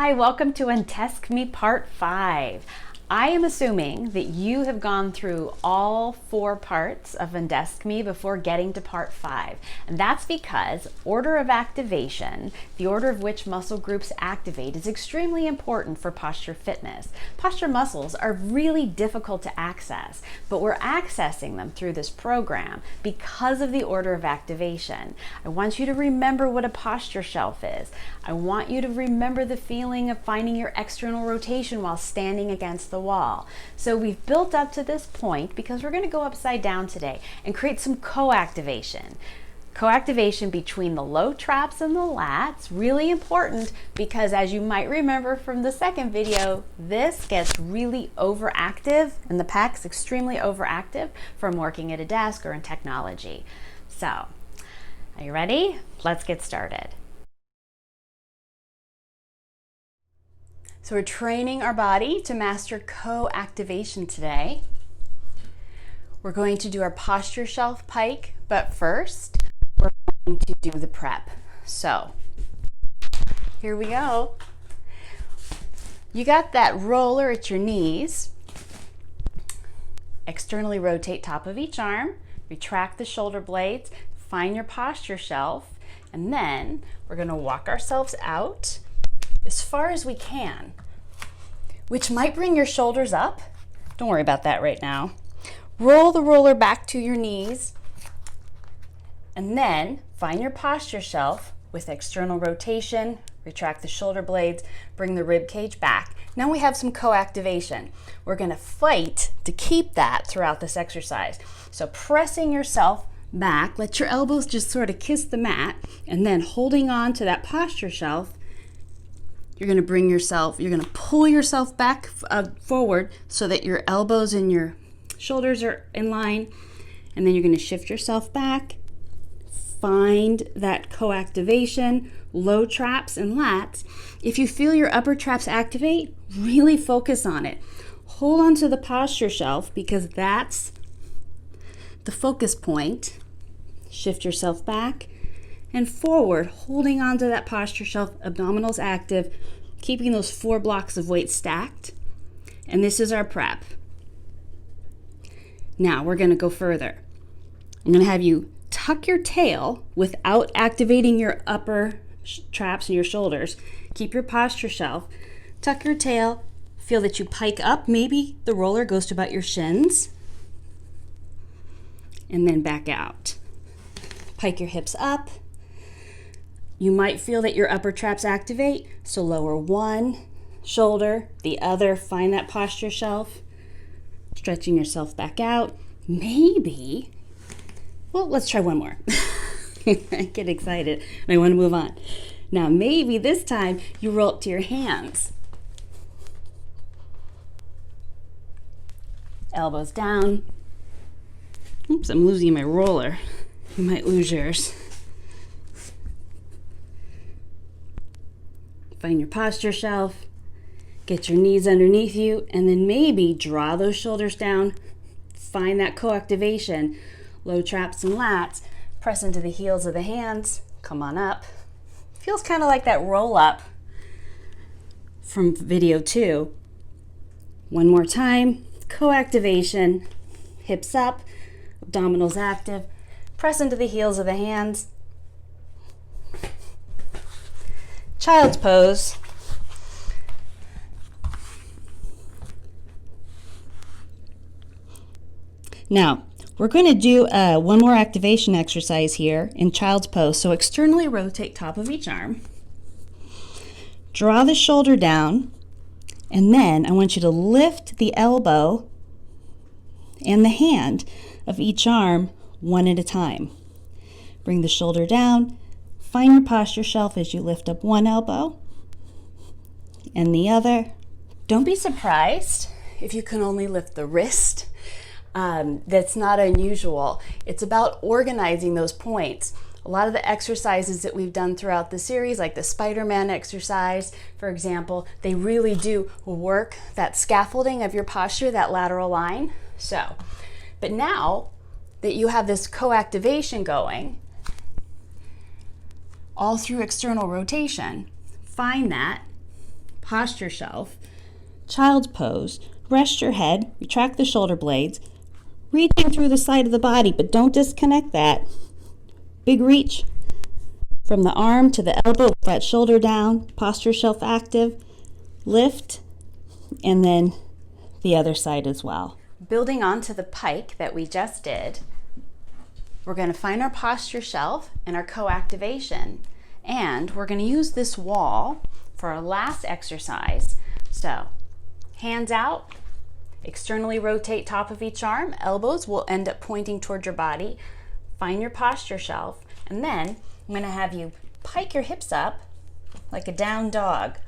Hi, welcome to UnDesk Me Part 5. I am assuming that you have gone through all 4 parts of UnDesk Me before getting to Part 5. And that's because order of activation, the order of which muscle groups activate, is extremely important for posture fitness. Posture muscles are really difficult to access, but we're accessing them through this program because of the order of activation. I want you to remember what a posture shelf is. I want you to remember the feeling of finding your external rotation while standing against the wall. So we've built up to this point because we're going to go upside down today and create some co-activation. Co-activation between the low traps and the lats, really important because, as you might remember from the second video, this gets really overactive and the pec's extremely overactive from working at a desk or in technology. So, are you ready? Let's get started. So we're training our body to master co-activation today. We're going to do our posture shelf pike, but first we're going to do the prep. So here we go. You got that roller at your knees. Externally rotate top of each arm, retract the shoulder blades, find your posture shelf, and then we're going to walk ourselves out as far as we can, which might bring your shoulders up. Don't worry about that right now. Roll the roller back to your knees, and then find your posture shelf with external rotation, retract the shoulder blades, bring the rib cage back. Now we have some co-activation. We're gonna fight to keep that throughout this exercise. So pressing yourself back, let your elbows just sort of kiss the mat, and then holding on to that posture shelf, you're going to pull yourself back forward so that your elbows and your shoulders are in line, and then you're going to shift yourself back, find that co-activation, low traps and lats. If you feel your upper traps activate, really focus on it. Hold on to the posture shelf because that's the focus point. Shift yourself back and forward, holding onto that posture shelf, abdominals active, keeping those 4 blocks of weight stacked. And this is our prep. Now we're going to go further. I'm going to have you tuck your tail without activating your upper traps and your shoulders. Keep your posture shelf. Tuck your tail. Feel that you pike up. Maybe the roller goes to about your shins. And then back out. Pike your hips up. You might feel that your upper traps activate, so lower one shoulder, the other, find that posture shelf, stretching yourself back out. Maybe, well, let's try one more. I get excited and I want to move on. Now, maybe this time you roll up to your hands. Elbows down. Oops, I'm losing my roller. You might lose yours. Find your posture shelf, get your knees underneath you, and then maybe draw those shoulders down. Find that co-activation, low traps and lats. Press into the heels of the hands. Come on up. Feels kind of like that roll up from video 2. One more time. Co-activation, hips up, abdominals active. Press into the heels of the hands. Child's pose. Now, we're going to do one more activation exercise here in child's pose. So externally rotate top of each arm. Draw the shoulder down, and then I want you to lift the elbow and the hand of each arm one at a time. Bring the shoulder down. Find your posture shelf as you lift up one elbow and the other. Don't be surprised if you can only lift the wrist. That's not unusual. It's about organizing those points. A lot of the exercises that we've done throughout the series, like the Spider-Man exercise, for example, they really do work that scaffolding of your posture, that lateral line. So, but now that you have this co-activation going, all through external rotation, find that posture shelf, child's pose, rest your head, retract the shoulder blades, reaching through the side of the body, but don't disconnect that. Big reach from the arm to the elbow with that shoulder down, posture shelf active, lift, and then the other side as well. Building onto the pike that we just did, we're going to find our posture shelf and our co-activation, and we're going to use this wall for our last exercise. So hands out, externally rotate top of each arm, elbows will end up pointing toward your body. Find your posture shelf, and then I'm going to have you pike your hips up like a down dog.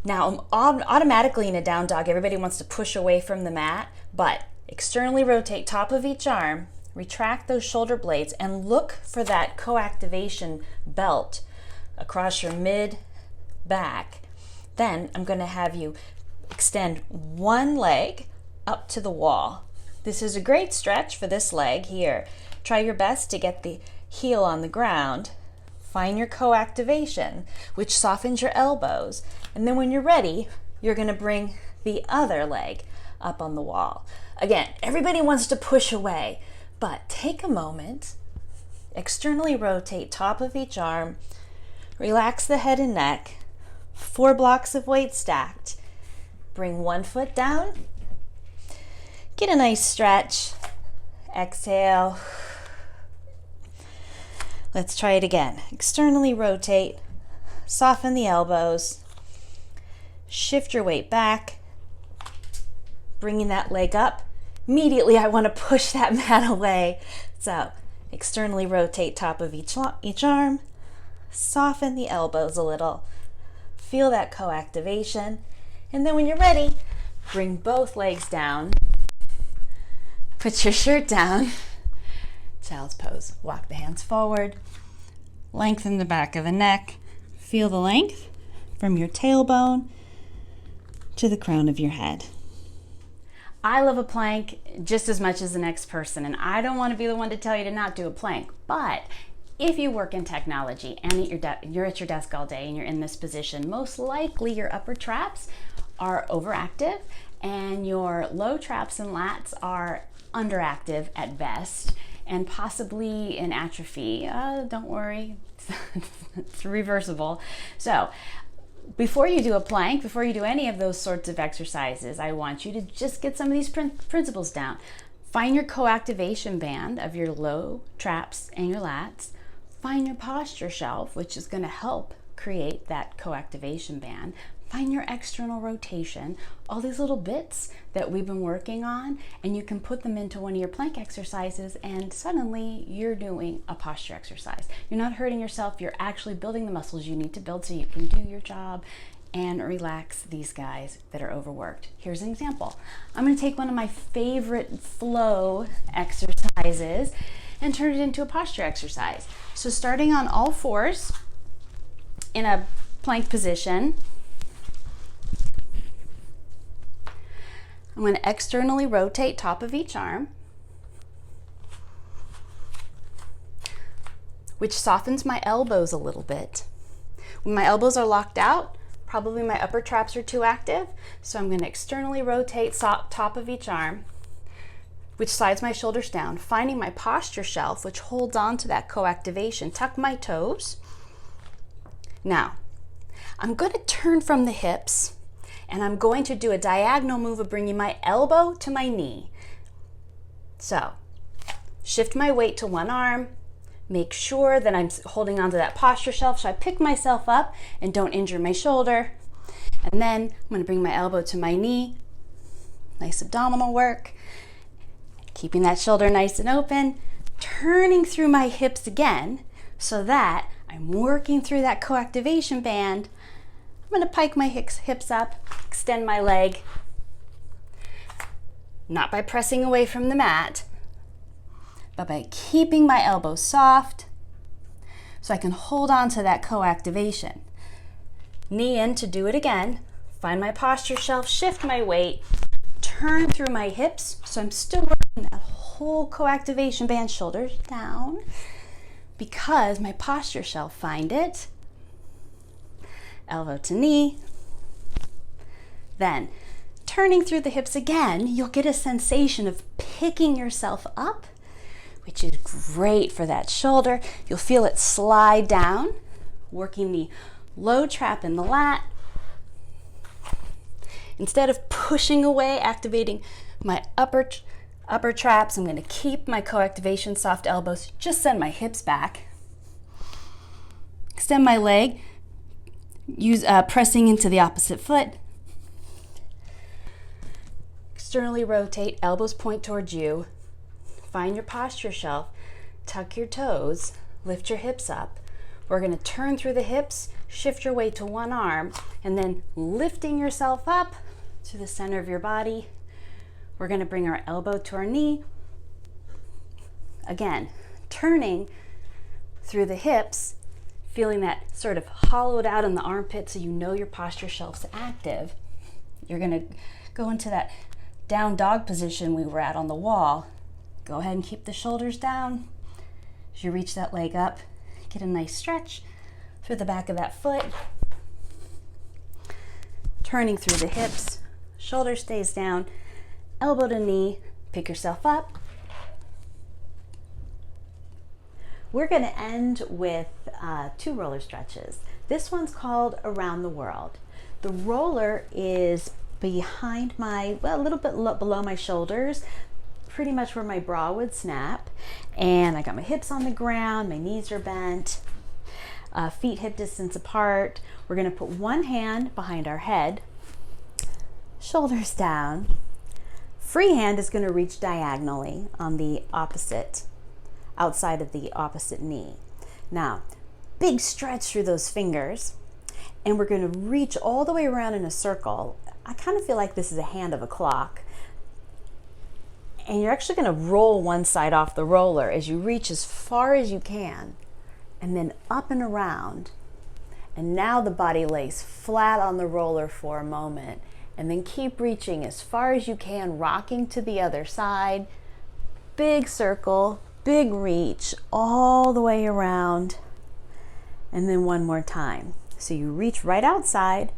Now, automatically in a down dog, everybody wants to push away from the mat, but externally rotate top of each arm, retract those shoulder blades, and look for that co-activation belt across your mid back. Then I'm going to have you extend one leg up to the wall. This is a great stretch for this leg here. Try your best to get the heel on the ground. Find your co-activation, which softens your elbows. And then when you're ready, you're going to bring the other leg up on the wall. Again, everybody wants to push away, but take a moment, externally rotate top of each arm, relax the head and neck, 4 blocks of weight stacked. Bring one foot down, get a nice stretch, exhale. Let's try it again. Externally rotate, soften the elbows, shift your weight back, bringing that leg up. Immediately I want to push that mat away. So externally rotate top of each arm, soften the elbows a little, feel that co-activation, and then when you're ready, bring both legs down, put your shirt down, child's pose. Walk the hands forward, lengthen the back of the neck, feel the length from your tailbone to the crown of your head. I love a plank just as much as the next person, and I don't want to be the one to tell you to not do a plank, but if you work in technology and you're at your desk all day and you're in this position, most likely your upper traps are overactive and your low traps and lats are underactive at best and possibly in atrophy. Don't worry, it's reversible. So before you do a plank, before you do any of those sorts of exercises, I want you to just get some of these principles down. Find your co-activation band of your low traps and your lats. Find your posture shelf, which is going to help create that co-activation band. Find your external rotation, all these little bits that we've been working on, and you can put them into one of your plank exercises, and suddenly you're doing a posture exercise. You're not hurting yourself, you're actually building the muscles you need to build so you can do your job and relax these guys that are overworked. Here's an example. I'm going to take one of my favorite flow exercises and turn it into a posture exercise. So starting on all fours in a plank position, I'm going to externally rotate top of each arm, which softens my elbows a little bit. When my elbows are locked out, probably my upper traps are too active, so I'm going to externally rotate top of each arm, which slides my shoulders down, finding my posture shelf, which holds on to that co-activation. Tuck my toes. Now, I'm going to turn from the hips, and I'm going to do a diagonal move of bringing my elbow to my knee. So, shift my weight to one arm, make sure that I'm holding onto that posture shelf so I pick myself up and don't injure my shoulder. And then I'm going to bring my elbow to my knee, nice abdominal work, keeping that shoulder nice and open, turning through my hips again so that I'm working through that co-activation band. I'm going to pike my hips up, extend my leg, not by pressing away from the mat, but by keeping my elbows soft so I can hold on to that co-activation. Knee in to do it again, find my posture shelf, shift my weight, turn through my hips so I'm still working that whole co-activation band, shoulders down, because my posture shelf, find it, elbow to knee, Then, turning through the hips again, you'll get a sensation of picking yourself up, which is great for that shoulder. You'll feel it slide down, working the low trap in the lat. Instead of pushing away, activating my upper traps, I'm going to keep my co-activation, soft elbows, just send my hips back. Extend my leg, pressing into the opposite foot. Externally rotate, elbows point towards you. Find your posture shelf, tuck your toes, lift your hips up. We're going to turn through the hips, shift your weight to one arm, and then lifting yourself up to the center of your body. We're going to bring our elbow to our knee. Again, turning through the hips, feeling that sort of hollowed out in the armpit so you know your posture shelf's active. You're going to go into that down dog position we were at on the wall. Go ahead and keep the shoulders down. As you reach that leg up, get a nice stretch through the back of that foot. Turning through the hips, shoulder stays down, elbow to knee, pick yourself up. We're going to end with 2 roller stretches. This one's called Around the World. The roller is behind a little bit below my shoulders, pretty much where my bra would snap. And I got my hips on the ground, my knees are bent, feet hip distance apart. We're going to put one hand behind our head, shoulders down. Free hand is going to reach diagonally on the opposite, outside of the opposite knee. Now, big stretch through those fingers, and we're going to reach all the way around in a circle. I kind of feel like this is a hand of a clock. And you're actually going to roll one side off the roller as you reach as far as you can, and then up and around. And now the body lays flat on the roller for a moment, and then keep reaching as far as you can, rocking to the other side. Big circle, big reach, all the way around. And then one more time. So you reach right outside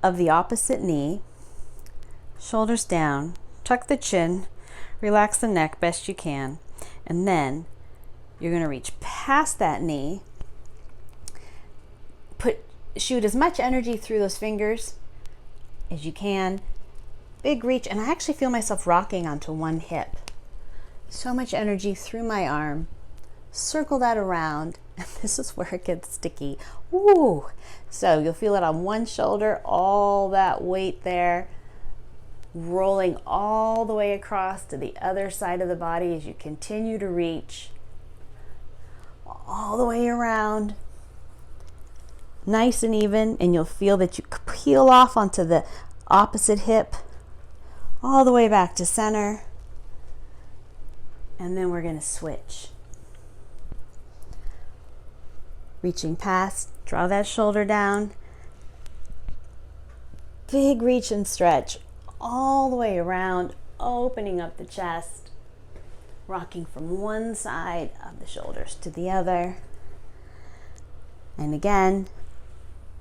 of the opposite knee, shoulders down, tuck the chin, relax the neck best you can, and then you're going to reach past that knee, shoot as much energy through those fingers as you can, big reach, and I actually feel myself rocking onto one hip. So much energy through my arm, circle that around, and this is where it gets sticky. Ooh! So you'll feel it on one shoulder, all that weight there, rolling all the way across to the other side of the body as you continue to reach all the way around, nice and even, and you'll feel that you peel off onto the opposite hip, all the way back to center, and then we're going to switch. Reaching past, draw that shoulder down, big reach and stretch all the way around, opening up the chest, rocking from one side of the shoulders to the other. And again,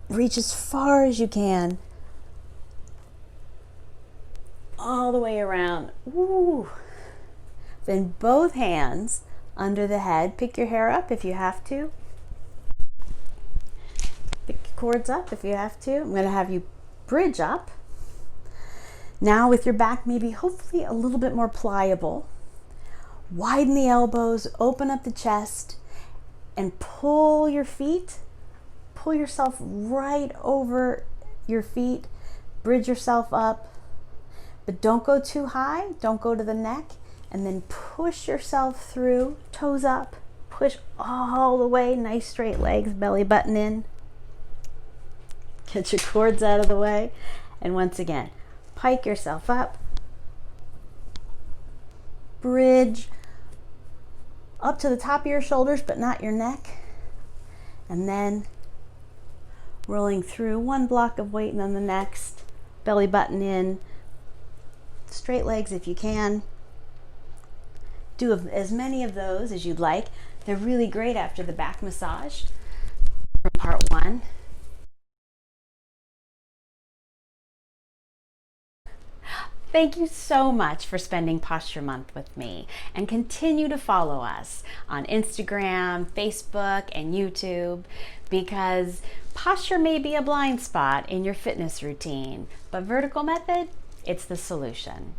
reach as far as you can, all the way around. Ooh. Then both hands under the head. Pick your hair up if you have to. Pick your cords up if you have to. I'm going to have you bridge up. Now with your back maybe hopefully a little bit more pliable. Widen the elbows, open up the chest, and pull your feet. Pull yourself right over your feet. Bridge yourself up. But don't go too high. Don't go to the neck. And then push yourself through, toes up. Push all the way, nice straight legs, belly button in. Get your cords out of the way. And once again, pike yourself up. Bridge up to the top of your shoulders, but not your neck. And then rolling through one block of weight and then the next. Belly button in. Straight legs if you can. Do as many of those as you'd like. They're really great after the back massage from part 1. Thank you so much for spending Posture Month with me, and continue to follow us on Instagram, Facebook, and YouTube, because posture may be a blind spot in your fitness routine, but vertical method, it's the solution.